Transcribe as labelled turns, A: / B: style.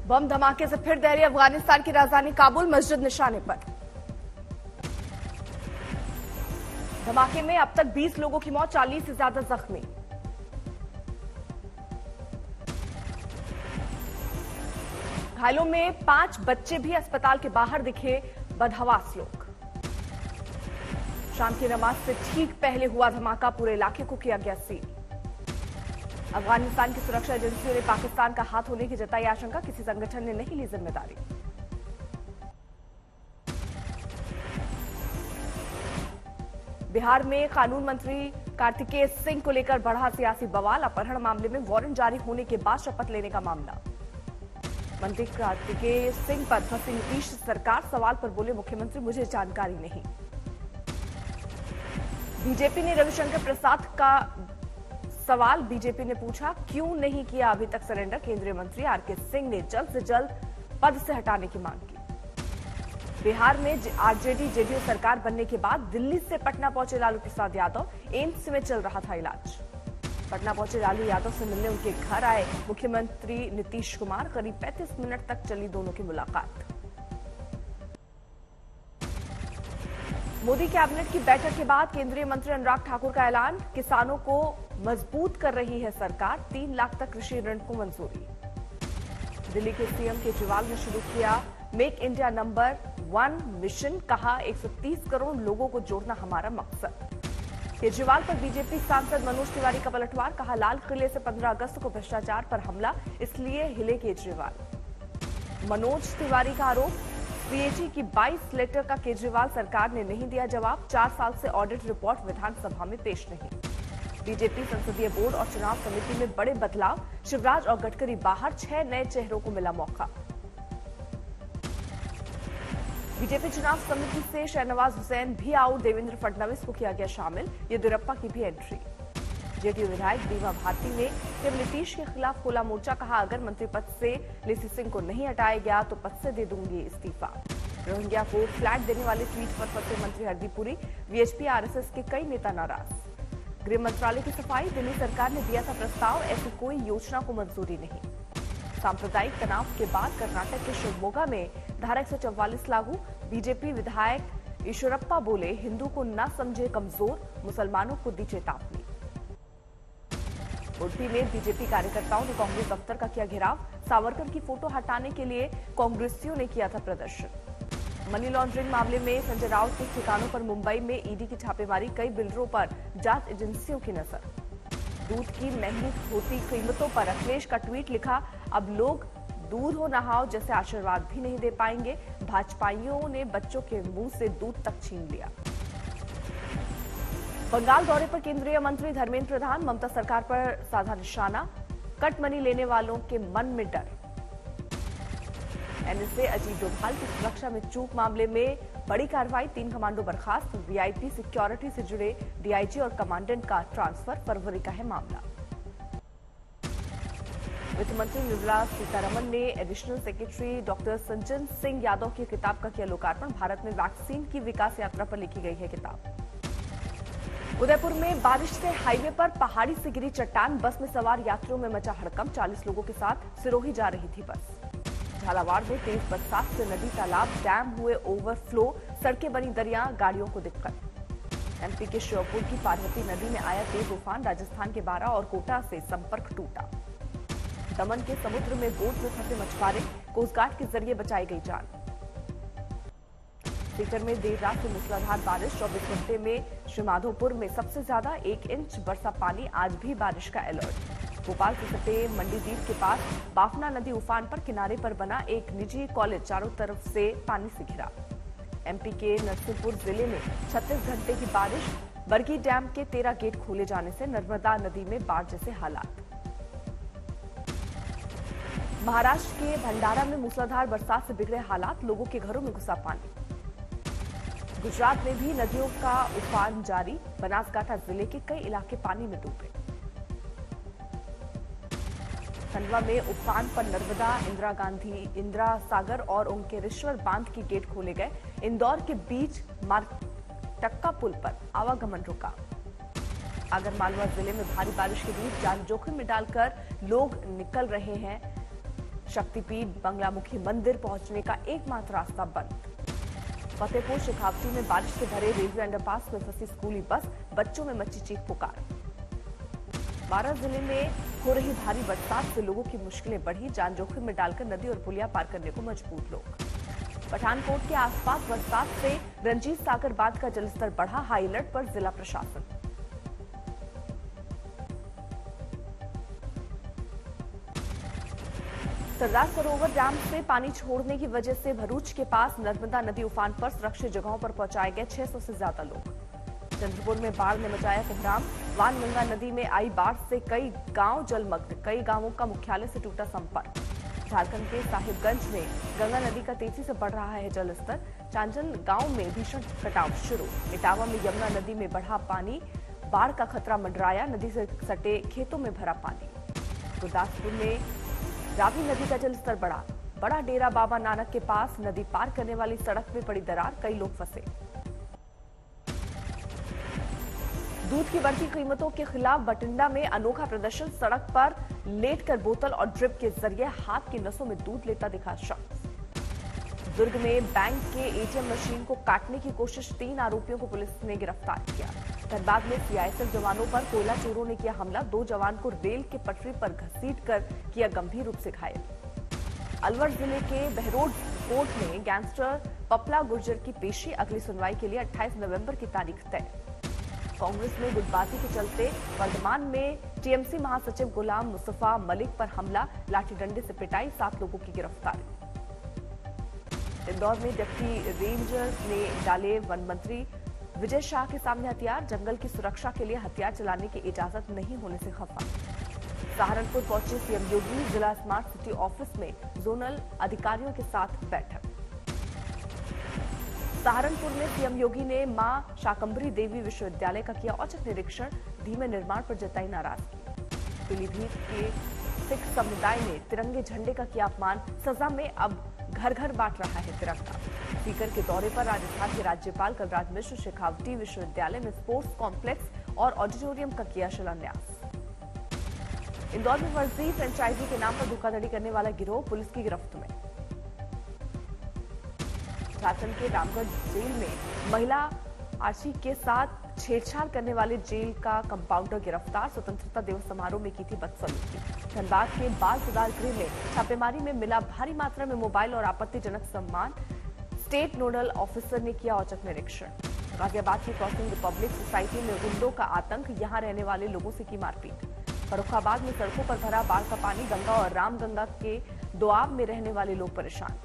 A: बम धमाके से फिर दहरी अफगानिस्तान की राजधानी काबुल, मस्जिद निशाने पर। धमाके में अब तक 20 लोगों की मौत, 40 से ज्यादा जख्मी। घायलों में 5 बच्चे भी अस्पताल के बाहर दिखे बदहवास लोग। शाम की नमाज से ठीक पहले हुआ धमाका, पूरे इलाके को किया गया सील। अफगानिस्तान की सुरक्षा एजेंसियों ने पाकिस्तान का हाथ होने की जताई आशंका, किसी संगठन ने नहीं ली जिम्मेदारी। बिहार में कानून मंत्री कार्तिकेय सिंह को लेकर बढ़ा सियासी बवाल, अपहरण मामले में वारंट जारी होने के बाद शपथ लेने का मामला। मंत्री कार्तिकेय सिंह पर फंसी नीतीश सरकार, सवाल पर बोले मुख्यमंत्री मुझे जानकारी नहीं। बीजेपी ने रविशंकर प्रसाद का सवाल, बीजेपी ने पूछा क्यों नहीं किया अभी तक सरेंडर, केंद्रीय मंत्री आरके सिंह ने जल्द से जल्द पद से हटाने की मांग की। बिहार में आरजेडी जेडीयू सरकार बनने के बाद दिल्ली से पटना पहुंचे लालू प्रसाद यादव, एम्स में चल रहा था इलाज। पटना पहुंचे लालू यादव से मिलने उनके घर आए मुख्यमंत्री नीतीश कुमार, करीब 35 मिनट तक चली दोनों की मुलाकात। मोदी कैबिनेट की बैठक के बाद केंद्रीय मंत्री अनुराग ठाकुर का ऐलान, किसानों को मजबूत कर रही है सरकार, 3 लाख तक कृषि ऋण को मंजूरी। दिल्ली के सीएम केजरीवाल ने शुरू किया मेक इंडिया नंबर 1 मिशन, कहा 130 करोड़ लोगों को जोड़ना हमारा मकसद। केजरीवाल पर बीजेपी सांसद मनोज तिवारी का पलटवार, कहा लाल किले से 15 अगस्त को भ्रष्टाचार पर हमला, इसलिए हिले केजरीवाल। मनोज तिवारी का आरोप, सीएजी की 22 लेटर का केजरीवाल सरकार ने नहीं दिया जवाब, 4 साल से ऑडिट रिपोर्ट विधानसभा में पेश नहीं। बीजेपी संसदीय बोर्ड और चुनाव समिति में बड़े बदलाव, शिवराज और गडकरी बाहर, 6 नए चेहरों को मिला मौका। बीजेपी चुनाव समिति से शहनवाज हुसैन भी आउट, देवेंद्र फडणवीस को किया गया शामिल, येदियुरप्पा की भी एंट्री। जेडीयू विधायक बीमा भारती ने सिर्फ नीतीश के खिलाफ खोला मोर्चा, कहा अगर मंत्री पद से लेसी सिंह को नहीं हटाया गया तो पद से दे दूंगी इस्तीफा। रोहिंग्या को फ्लैट देने वाले ट्वीट पर फंसे मंत्री हरदीप पुरी, वीएचपी आरएसएस के कई नेता नाराज। गृह मंत्रालय की सफाई, दिल्ली सरकार ने दिया था प्रस्ताव, ऐसी कोई योजना को मंजूरी नहीं। सांप्रदायिक तनाव के बाद कर्नाटक के शिवमोगा में धारा 144 लागू, बीजेपी विधायक येदियुरप्पा बोले हिंदू को न समझे कमजोर, मुसलमानों को दी चेतावनी। उडुपी में बीजेपी कार्यकर्ताओं ने कांग्रेस दफ्तर का किया घेराव, सावरकर की फोटो हटाने के लिए कांग्रेसियों ने किया था प्रदर्शन। मनी लॉन्ड्रिंग मामले में संजय राउत के ठिकानों पर मुंबई में ईडी की छापेमारी, कई बिल्डरों पर जांच एजेंसियों की नजर। दूध की महंगी होती कीमतों पर अखिलेश का ट्वीट, लिखा अब लोग दूध हो नहाओ जैसे आशीर्वाद भी नहीं दे पाएंगे, भाजपाइयों ने बच्चों के मुंह से दूध तक छीन लिया। बंगाल दौरे पर केंद्रीय मंत्री धर्मेंद्र प्रधान, ममता सरकार पर साधा निशाना, कट मनी लेने वालों के मन में डर। एनएसए अजीत डोभाल की सुरक्षा में चूक मामले में बड़ी कार्रवाई, 3 कमांडो बर्खास्त, वीआईपी सिक्योरिटी से जुड़े डीआईजी और कमांडेंट का ट्रांसफर, फरवरी का है मामला। वित्त मंत्री निर्मला सीतारमण ने additional secretary doctor Sanjan Singh Yadav की किताब का किया लोकार्पण, भारत में वैक्सीन की विकास यात्रा पर लिखी गई है किताब। उदयपुर में बारिश से हाईवे पर पहाड़ी से गिरी चट्टान, बस में सवार यात्रियों में मचा हड़कंप, 40 लोगों के साथ सिरोही जा रही थी बस। झालावाड़ में तेज बरसात से नदी तालाब डैम हुए ओवरफ्लो, सड़कें बनी दरिया, गाड़ियों को दिक्कत। एमपी के श्योपुर की पार्वती नदी में आया तेज तूफान, राजस्थान के बारा और कोटा से संपर्क टूटा। दमन के समुद्र में बोट में फंसे मछुआरे, कोस्टगार्ड के जरिए बचाई गई जान। सीकर में देर रात से मूसलाधार बारिश, 24 घंटे में श्रीमाधोपुर में सबसे ज्यादा 1 इंच बरसा पानी, आज भी बारिश का अलर्ट। भोपाल से सटे मंडीदीप के पास बाफना नदी उफान पर, किनारे पर बना एक निजी कॉलेज चारों तरफ से पानी से घिरा। एमपी के नरसिंहपुर जिले में 36 घंटे की बारिश, बरगी डैम के 13 गेट खोले जाने से नर्मदा नदी में बाढ़ जैसे हालात। महाराष्ट्र के भंडारा में मूसलाधार बरसात से बिगड़े हालात, लोगों के घरों में घुसा पानी। गुजरात में भी नदियों का उफान जारी, बनासकांठा जिले के कई इलाके पानी में डूबे। खंडवा में उफान पर नर्मदा, इंदिरा सागर और ओंकारेश्वर बांध के गेट खोले गए। इंदौर के बीच मारटक्का पुल पर आवागमन रुका। आगरमालवा जिले में भारी बारिश के बीच जान जोखिम में डालकर लोग निकल रहे हैं शक्तिपीठ बंगलामुखी मंदिर पहुंचने का एकमात्र रास्ता बंद। फतेहपुर शेखावटी में बारिश से भरे रेलवे अंडरपास में फंसी स्कूली बस, बच्चों में मची चीख पुकार। बारां जिले में हो रही भारी बरसात से लोगों की मुश्किलें बढ़ी, जान जोखिम में डालकर नदी और पुलिया पार करने को मजबूर लोग। पठानकोट के आसपास बरसात से रंजीत सागर बांध का जलस्तर बढ़ा, हाई अलर्ट पर जिला प्रशासन। सरदार सरोवर डैम से पानी छोड़ने की वजह से भरूच के पास नर्मदा नदी उफान पर, सुरक्षित जगहों पर पहुंचाए गए 600 से ज्यादा लोग। चंद्रपुर में बाढ़ ने मचाया कोहराम, वानगंगा नदी में आई बाढ़ से कई गांव जलमग्न, कई गांवों का मुख्यालय से टूटा संपर्क। झारखंड के साहिबगंज में गंगा नदी का तेजी से बढ़ रहा है जलस्तर, चांचन गांव में भीषण कटाव शुरू। इटावा में यमुना नदी में बढ़ा पानी, बाढ़ का खतरा मंडराया, नदी से सटे खेतों में भरा पानी। गुरदासपुर में रावी नदी का जलस्तर बढ़ा, बड़ा डेरा बाबा नानक के पास नदी पार करने वाली सड़क में पड़ी दरार, कई लोग फंसे। दूध की बढ़ती कीमतों के खिलाफ बठिंडा में अनोखा प्रदर्शन, सड़क पर लेटकर बोतल और ड्रिप के जरिए हाथ की नसों में दूध लेता दिखा शख्स। दुर्ग में बैंक के एटीएम मशीन को काटने की कोशिश, 3 आरोपियों को पुलिस ने गिरफ्तार किया। धनबाद में सीआईएसएफ जवानों पर कोयला चोरों ने किया हमला, 2 जवान को रेल के पटरी पर घसीटकर किया गंभीर रूप से घायल। अलवर जिले के बहरोड कोर्ट में गैंगस्टर पपला गुर्जर की पेशी, अगली सुनवाई के लिए 28 नवंबर की तारीख तय। कांग्रेस में गुटबाजी के चलते वर्धमान में टीएमसी महासचिव गुलाम मुस्तफा मलिक पर हमला, लाठी डंडे से पिटाई, 7 लोगों की गिरफ्तारी। इंदौर में डिप्टी रेंजर ने डाले वन मंत्री विजय शाह के सामने हथियार, जंगल की सुरक्षा के लिए हथियार चलाने की इजाजत नहीं होने से खफा। सहारनपुर पहुंचे सीएम योगी, जिला स्मार्ट सिटी ऑफिस में जोनल अधिकारियों के साथ बैठक। सहारनपुर में सीएम योगी ने मां शाकंभरी देवी विश्वविद्यालय का किया औचक निरीक्षण, धीमे निर्माण पर जताई नाराजगी। पीलीभीत के सिख समुदाय ने तिरंगे झंडे का किया अपमान, सजा में अब घर घर बांट रहा है तिरंगा। स्पीकर के दौरे पर राजस्थान के राज्यपाल कलराज मिश्र शेखावटी विश्वविद्यालय में स्पोर्ट्स कॉम्प्लेक्स और ऑडिटोरियम का किया शिलान्यास। इंदौर में फर्जी फ्रेंचाइजी के नाम पर धोखाधड़ी करने वाला गिरोह पुलिस की गिरफ्त में। झारखंड के रामगढ़ जेल में महिला आशी के साथ छेड़छाड़ करने वाले जेल का कंपाउंडर गिरफ्तार, स्वतंत्रता दिवस समारोह में की थी बदसलूकी। धनबाद के बाल सुधार गृह में छापेमारी में मिला भारी मात्रा में मोबाइल और आपत्तिजनक सामान, स्टेट नोडल ऑफिसर ने किया औचक निरीक्षण। गाजियाबाद की क्रॉसिंग रिपब्लिक सोसाइटी में गुंडों का आतंक, यहां रहने वाले लोगों से की मारपीट। फर्रुखाबाद में सड़कों पर भरा बाढ़ का पानी, गंगा और रामगंगा के दोआब में रहने वाले लोग परेशान।